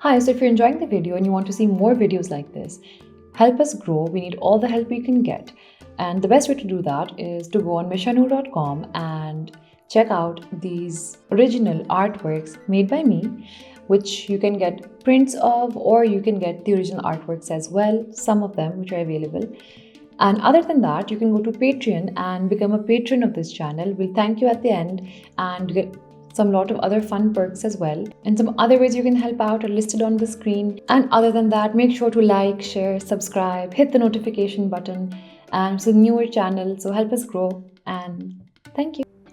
Hi, so if you're enjoying the video and you want to see more videos like this, help us grow. We need all the help we can get. And the best way to do that is to go on mishanur.com and check out these original artworks made by me, which you can get prints of, or you can get the original artworks as well, some of them which are available. And other than that, you can go to Patreon and become a patron of this channel. We'll thank you at the end and get some lot of other fun perks as well. And some other ways you can help out are listed on the screen. And other than that, make sure to like, share, subscribe, hit the notification button. And it's a newer channel, so help us grow. And thank you.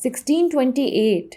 1628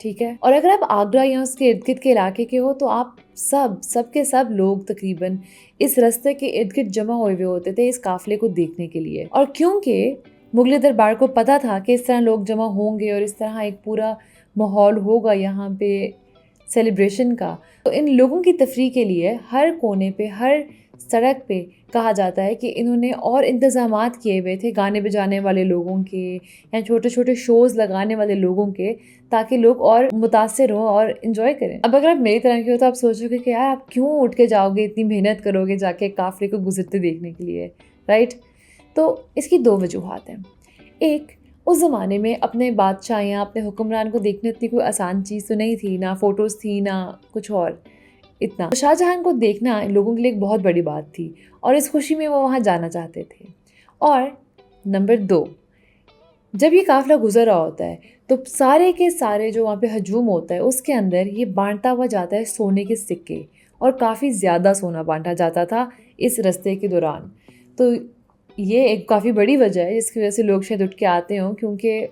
ٹھیک ہے. اور اگر آپ آگرہ یا اس کے ارد گرد کے علاقے کے ہو تو آپ سب کے سب لوگ تقریباً اس راستے کے ارد گرد جمع ہوئے ہوتے تھے اس قافلے کو دیکھنے کے لیے. اور کیونکہ مغلیہ دربار کو پتہ تھا کہ اس طرح لوگ جمع ہوں گے اور اس طرح ایک پورا ماحول ہوگا یہاں پہ سیلیبریشن کا، تو ان لوگوں کی تفریح کے لیے ہر کونے پہ، ہر سڑک پہ کہا جاتا ہے کہ انہوں نے اور انتظامات کیے ہوئے تھے گانے بجانے والے لوگوں کے یا چھوٹے چھوٹے شوز لگانے والے لوگوں کے، تاکہ لوگ اور متاثر ہوں اور انجوائے کریں. اب اگر آپ میری طرح کے ہو تو آپ سوچو گے کہ یار آپ کیوں اٹھ کے جاؤ گے، اتنی محنت کرو گے جا کے قافلے کو گزرتے دیکھنے کے لیے، رائٹ؟ تو اس کی دو وجوہات ہیں. ایک، اس زمانے میں اپنے بادشاہ یا اپنے حکمران کو دیکھنے اتنی کوئی آسان چیز تو نہیں تھی، نہ فوٹوز تھی نہ کچھ اور اتنا. شاہ جہاں کو دیکھنا لوگوں کے لیے ایک بہت بڑی بات تھی اور اس خوشی میں وہ وہاں جانا چاہتے تھے. اور نمبر 2، جب یہ قافلہ گزر رہا ہوتا ہے تو سارے کے سارے جو وہاں پہ ہجوم ہوتا ہے اس کے اندر یہ بانٹا ہوا جاتا ہے سونے کے سکے، اور کافی زیادہ سونا بانٹا جاتا تھا اس رستے کے دوران. تو یہ ایک کافی بڑی وجہ ہے جس کی وجہ سے لوگ شاید اٹھ کے آتے ہوں، کیونکہ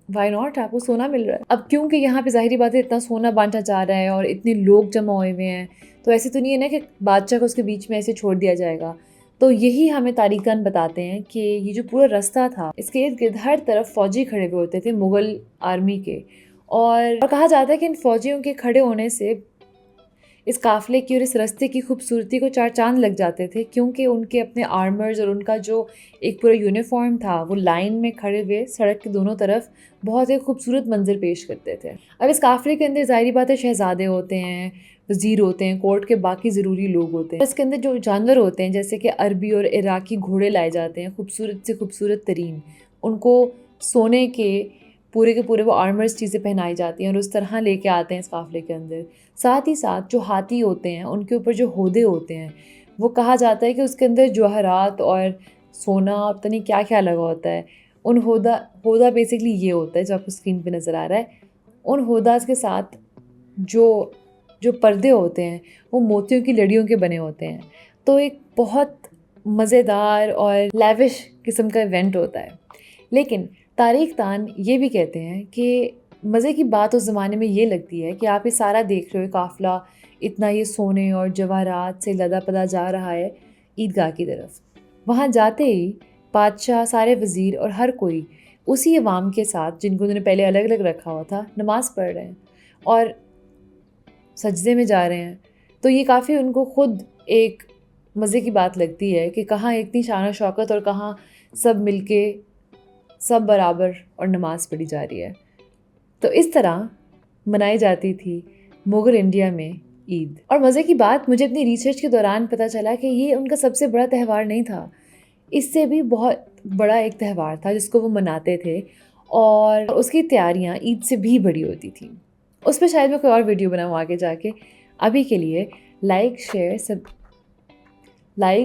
وائی ناٹ، آپ کو سونا مل رہا ہے. اب کیونکہ یہاں پہ ظاہری بات ہے اتنا سونا بانٹا جا رہا ہے اور اتنے لوگ جمع ہوئے ہوئے ہیں، تو ایسے تو نہیں ہے نا کہ بادشاہ کو اس کے بیچ میں ایسے چھوڑ دیا جائے گا. تو یہی ہمیں تاریخ دان بتاتے ہیں کہ یہ جو پورا رستہ تھا اس کے ارد گرد ہر طرف فوجی کھڑے ہوئے ہوتے تھے مغل آرمی کے، اور کہا جاتا ہے کہ ان فوجیوں کے کھڑے ہونے سے اس قافلے کی اور اس رستے کی خوبصورتی کو چار چاند لگ جاتے تھے، کیونکہ ان کے اپنے آرمرز اور ان کا جو ایک پورا یونیفارم تھا وہ لائن میں کھڑے ہوئے سڑک کے دونوں طرف بہت ایک خوبصورت منظر پیش کرتے تھے. اب اس قافلے کے اندر ظاہری بات ہے شہزادے ہوتے ہیں، وزیر ہوتے ہیں، کورٹ کے باقی ضروری لوگ ہوتے ہیں. اس کے اندر جو جانور ہوتے ہیں جیسے کہ عربی اور عراقی گھوڑے لائے جاتے ہیں، خوبصورت سے خوبصورت ترین، ان کو سونے کے پورے وہ آرمرز چیزیں پہنائی جاتی ہیں اور اس طرح لے کے آتے ہیں اس قافلے کے اندر. ساتھ ہی ساتھ جو ہاتھی ہوتے ہیں ان کے اوپر جو ہودے ہوتے ہیں وہ کہا جاتا ہے کہ اس کے اندر جواہرات اور سونا اور پتہ نہیں کیا کیا لگا ہوتا ہے. ان ہودہ بیسکلی یہ ہوتا ہے جو آپ کو اسکرین پہ نظر آ رہا ہے. ان ہوداز کے ساتھ جو پردے ہوتے ہیں وہ موتیوں کی لڑیوں کے بنے ہوتے ہیں. تو ایک بہت مزیدار اور لیوش قسم کا ایونٹ ہوتا ہے. لیکن تاریخ دان یہ بھی کہتے ہیں کہ مزے کی بات اس زمانے میں یہ لگتی ہے کہ آپ یہ سارا دیکھ رہے ہو قافلہ اتنا یہ سونے اور جواہرات سے لدا پدا جا رہا ہے عیدگاہ کی طرف. وہاں جاتے ہی بادشاہ، سارے وزیر اور ہر کوئی اسی عوام کے ساتھ جن کو انہوں نے پہلے الگ الگ رکھا ہوا تھا نماز پڑھ رہے ہیں اور سجدے میں جا رہے ہیں. تو یہ کافی ان کو خود ایک مزے کی بات لگتی ہے کہ کہاں اتنی شان و شوکت اور کہاں سب مل کے سب برابر اور نماز پڑھی جا رہی ہے. تو اس طرح منائی جاتی تھی مغل انڈیا میں عید. اور مزے کی بات، مجھے اپنی ریسرچ کے دوران پتہ چلا کہ یہ ان کا سب سے بڑا تہوار نہیں تھا، اس سے بھی بہت بڑا ایک تہوار تھا جس کو وہ مناتے تھے، اور اس کی تیاریاں عید سے بھی بڑی ہوتی تھیں. اس پہ شاید میں کوئی اور ویڈیو بناؤں آگے جا کے. ابھی کے لیے لائک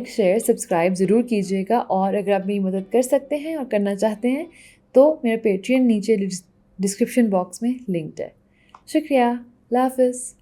شیئر سبسکرائب ضرور کیجیے گا، اور اگر آپ میری مدد کر سکتے ہیں اور کرنا چاہتے ہیں تو میرا پیٹرین نیچے ڈسکرپشن باکس میں لنکڈ ہے. شکریہ. اللہ حافظ.